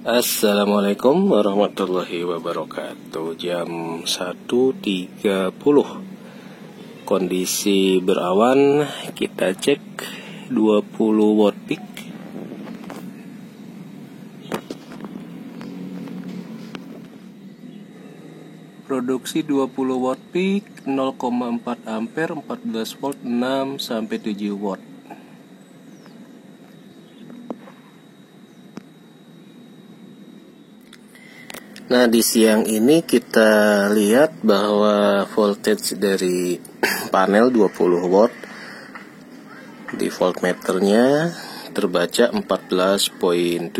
Assalamualaikum warahmatullahi wabarakatuh. Jam 1.30. Kondisi berawan. Kita cek 20 watt peak. Produksi 20 watt peak, 0,4 ampere, 14 volt, 6 sampai 7 watt. Nah, di siang ini kita lihat bahwa voltage dari panel 20 watt di voltmeternya terbaca 14.7.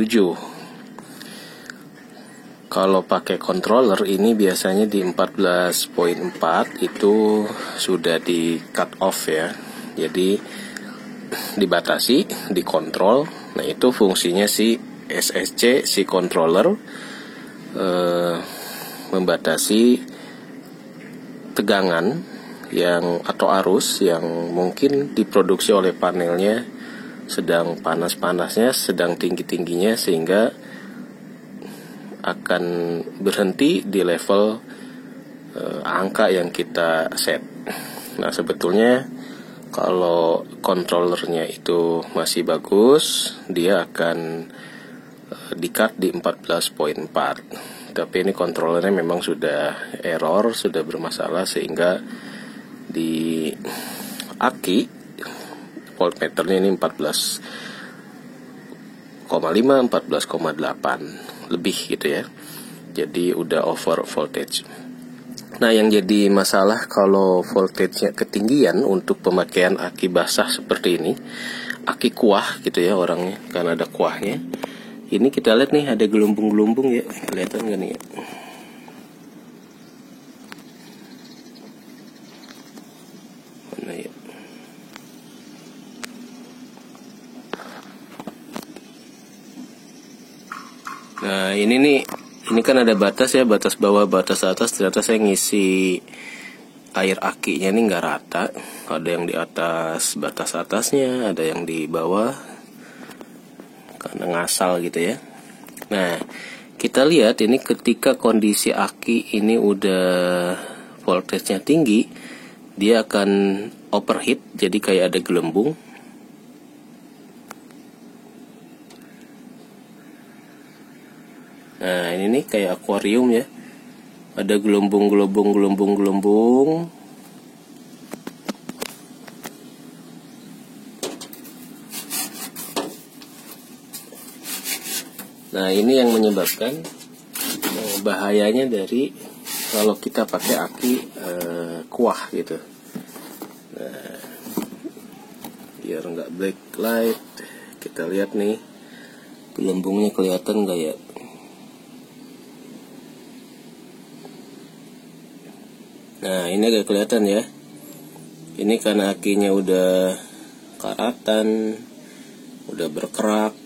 Kalau pakai controller ini biasanya di 14.4 itu sudah di cut off ya. Jadi dibatasi, dikontrol. Nah, itu fungsinya si SSC, si controller, membatasi tegangan atau arus yang mungkin diproduksi oleh panelnya sedang panas-panasnya, sedang tinggi-tingginya, sehingga akan berhenti di level angka yang kita set. Nah, sebetulnya kalau controllernya itu masih bagus, dia akan di-cut di 14.4. Tapi ini controllernya memang sudah error, sudah bermasalah, sehingga di aki voltmeternya ini 14,5, 14,8 lebih gitu ya. Jadi udah over voltage. Nah, yang jadi masalah kalau voltage-nya ketinggian untuk pemakaian aki basah seperti ini, aki kuah gitu ya orangnya, karena ada kuahnya. Ini kita lihat nih, ada gelombung-gelombung ya, kelihatan nggak nih ya? Mana ya? Nah, ini kan ada batas ya, batas bawah, batas atas. Ternyata saya ngisi air akinya nih nggak rata. Ada yang di atas batas atasnya, ada yang di bawah, karena ngasal gitu ya. Nah, kita lihat ini ketika kondisi aki ini udah voltage-nya tinggi, dia akan overheat, jadi kayak ada gelembung. Nah, ini nih kayak akuarium ya. Ada gelembung. Nah, ini yang menyebabkan bahayanya dari kalau kita pakai aki kuah gitu. Nah, biar nggak black light, kita lihat nih gelembungnya kelihatan nggak ya? Nah, ini agak kelihatan ya. Ini karena akinya udah karatan, udah berkerak.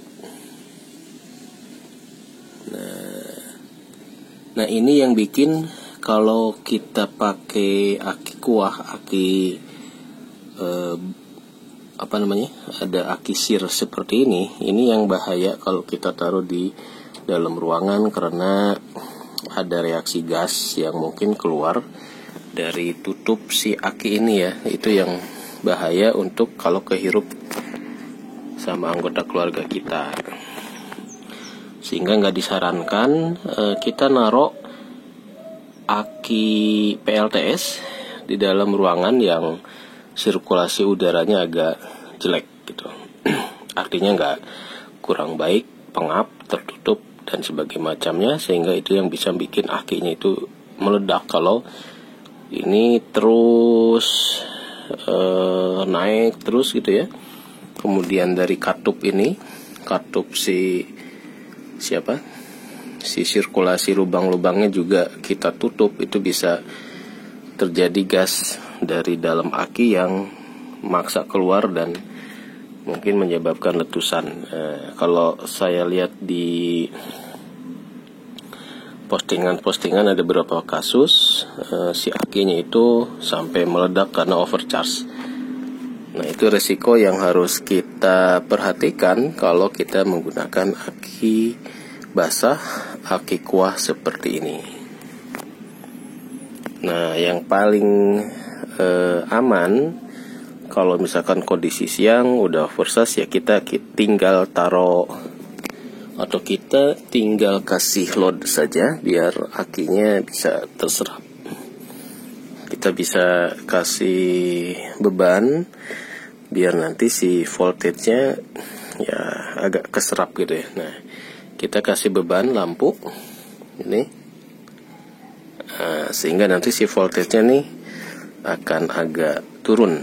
Nah, ini yang bikin kalau kita pakai aki kuah, aki ada aki sir seperti ini yang bahaya kalau kita taruh di dalam ruangan, karena ada reaksi gas yang mungkin keluar dari tutup si aki ini ya. Itu yang bahaya untuk kalau kehirup sama anggota keluarga kita. Sehingga nggak disarankan kita naruh aki PLTS di dalam ruangan yang sirkulasi udaranya agak jelek gitu. Artinya nggak kurang baik, pengap, tertutup, dan sebagainya macamnya, sehingga itu yang bisa bikin akinya itu meledak kalau ini terus naik terus gitu ya. Kemudian dari katup si sirkulasi lubang-lubangnya juga kita tutup, itu bisa terjadi gas dari dalam aki yang maksa keluar dan mungkin menyebabkan letusan. Kalau saya lihat di postingan ada beberapa kasus si akinya itu sampai meledak karena overcharge. Nah, itu resiko yang harus kita perhatikan kalau kita menggunakan aki basah, aki kuah seperti ini. Nah, yang paling aman kalau misalkan kondisi siang udah oversize ya kita tinggal taruh atau kita tinggal kasih load saja biar akinya bisa terserap. Kita bisa kasih beban biar nanti si voltage-nya ya agak keserap gitu ya. Nah, kita kasih beban lampu ini sehingga nanti si voltage-nya nih akan agak turun.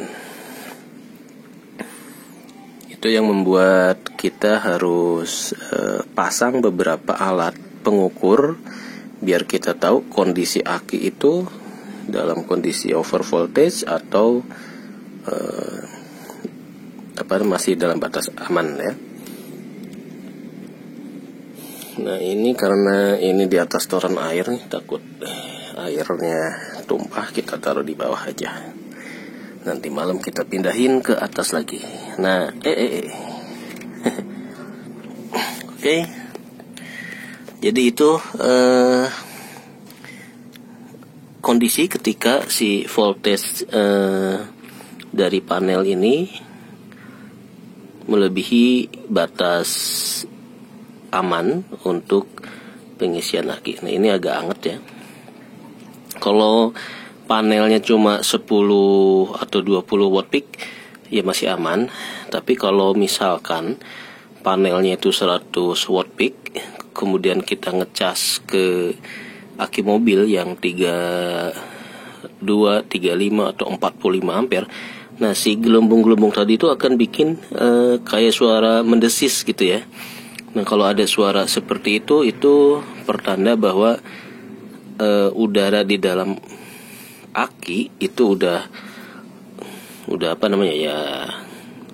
Itu yang membuat kita harus pasang beberapa alat pengukur biar kita tahu kondisi aki itu dalam kondisi over voltage atau masih dalam batas aman ya. Nah, ini karena ini di atas toren air nih, takut airnya tumpah, kita taruh di bawah aja. Nanti malam kita pindahin ke atas lagi. Nah, Oke. Jadi itu kondisi ketika si voltage dari panel ini melebihi batas aman untuk pengisian aki. Nah, ini agak anget ya. Kalau panelnya cuma 10 atau 20 watt peak ya masih aman. Tapi kalau misalkan panelnya itu 100 watt peak, kemudian kita ngecas ke aki mobil yang 32, 35 atau 45 ampere, nah si gelembung-gelembung tadi itu akan bikin kayak suara mendesis gitu ya. Nah, kalau ada suara seperti itu pertanda bahwa udara di dalam aki itu udah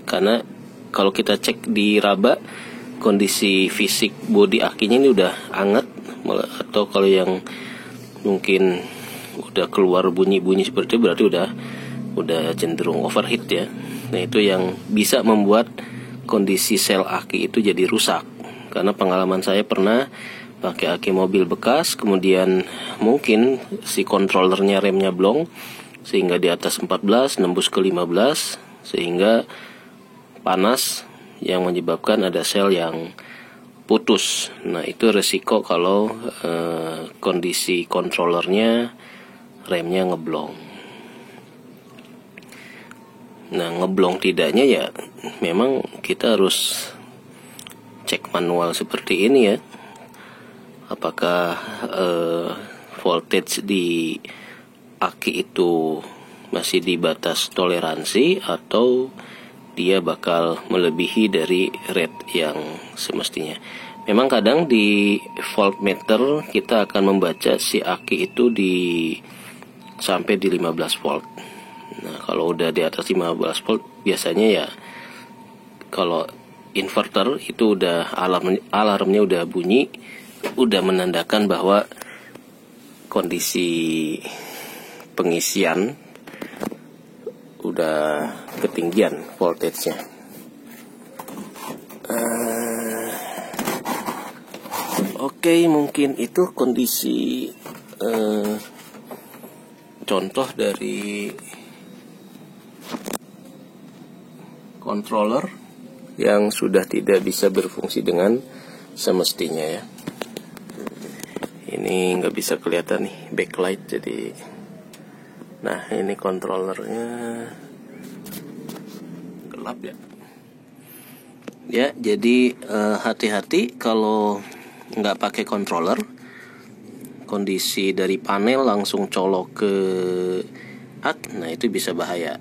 karena kalau kita cek di raba kondisi fisik bodi akinya ini udah hangat, atau kalau yang mungkin udah keluar bunyi-bunyi seperti itu berarti udah cenderung overheat ya. Nah, itu yang bisa membuat kondisi sel aki itu jadi rusak. Karena pengalaman saya pernah pakai aki mobil bekas, kemudian mungkin si kontrolernya remnya blong sehingga di atas 14 nembus ke 15 sehingga panas yang menyebabkan ada sel yang putus. Nah, itu resiko kalau kondisi kontrolernya remnya ngeblong. Nah, ngeblong tidaknya ya memang kita harus cek manual seperti ini ya. Apakah voltage di aki itu masih di batas toleransi atau dia bakal melebihi dari rate yang semestinya. Memang kadang di voltmeter kita akan membaca si aki itu sampai di 15 volt. Nah, kalau udah di atas 15 volt biasanya ya kalau inverter itu udah alarmnya udah bunyi, udah menandakan bahwa kondisi pengisian udah ketinggian voltage-nya. Oke, mungkin itu kondisi contoh dari controller yang sudah tidak bisa berfungsi dengan semestinya ya. Ini nggak bisa kelihatan nih backlight, jadi nah ini kontrolernya gelap ya. Ya, jadi hati-hati kalau nggak pakai controller, kondisi dari panel langsung colok ke nah itu bisa bahaya,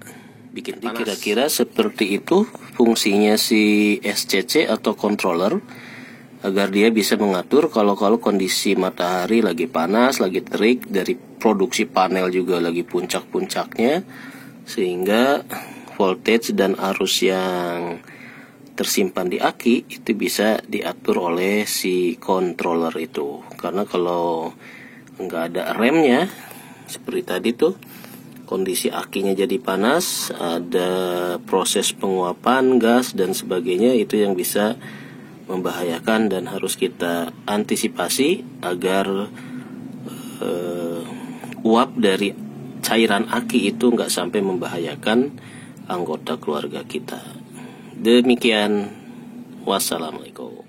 bikin panas. Kira-kira seperti itu fungsinya si SCC atau controller, agar dia bisa mengatur kalau kondisi matahari lagi panas, lagi terik, dari produksi panel juga lagi puncak-puncaknya, sehingga voltage dan arus yang tersimpan di aki itu bisa diatur oleh si controller itu. Karena kalau nggak ada remnya seperti tadi tuh, kondisi akinya jadi panas, ada proses penguapan gas dan sebagainya, itu yang bisa membahayakan dan harus kita antisipasi agar uap dari cairan aki itu nggak sampai membahayakan anggota keluarga kita. Demikian, wassalamualaikum.